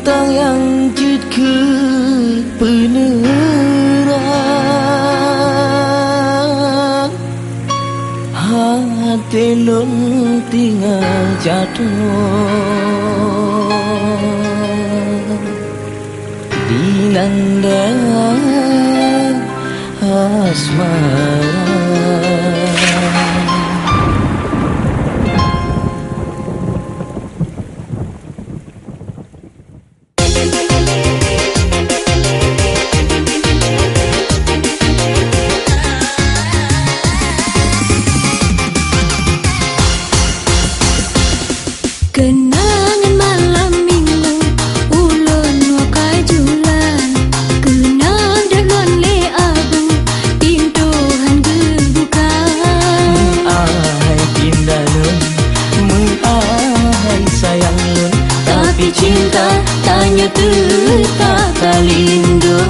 bintang yang jidke penerang, hati lun tinggal jatuh dilanda asmara. Kenangan malam minggu ulun wakai julan, kenang dagon le abu pintu han gebuka. Ahai cinta lun, ahai sayang lun, tapi cinta tanya tak kalindo.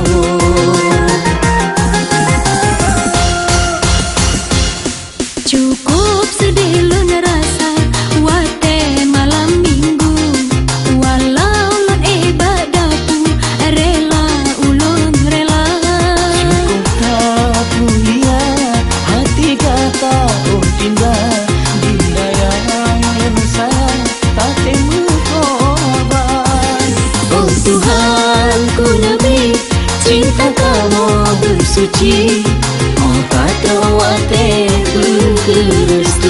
Cukup sedih lun rasa wate malam minggu, walau lun ibadahku rela ulun rela. Cukup tak mulia hati kata cinta, bila yang lun sayang tak temu korban. Oh Tuhan ku lebih cinta kamu bersuci, oh kata wate berkerestui.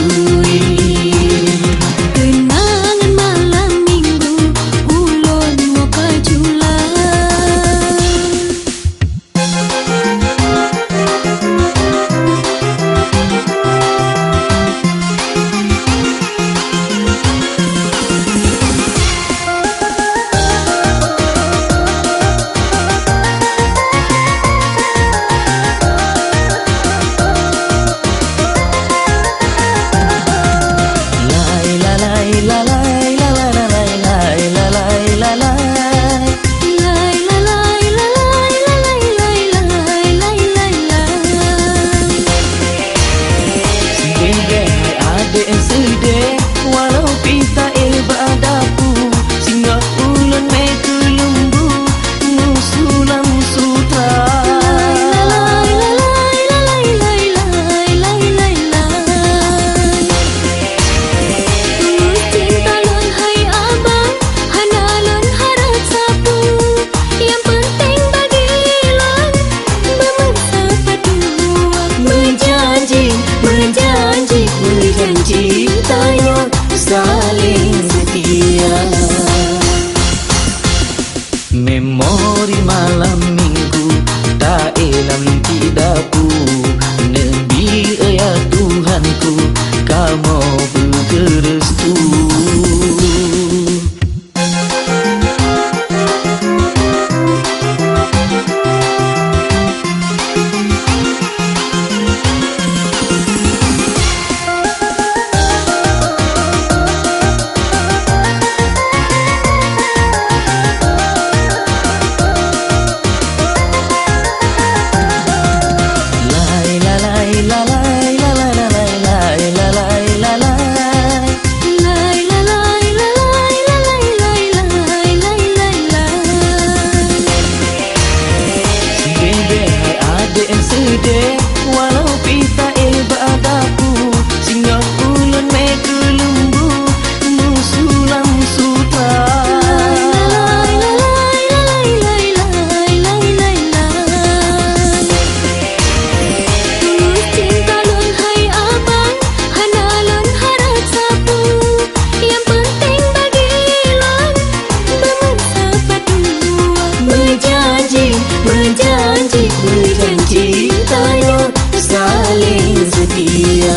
Kenangan malam minggu ulun wakai julan. Walau pita ibadahku singgah ulun me kelumbu musulam sutra. Tulus cinta lun hai abang, hana lun harap sapu. Yang penting bagi lun bersama dua. Berjanji, berjanji, berjanji tayo saling setia. Memori malam minggu tak elam tidakku, Nabi ya Tuhanku kamu berkerestu. Walau pita ibadahku singgah ulun me kelumbu musulam sutra. Tulus cinta lun hai abang, hana lun harap sapu. Yang penting bagi lun bersama dua. Berjanji, berjanji, berjanji tayo saling setia.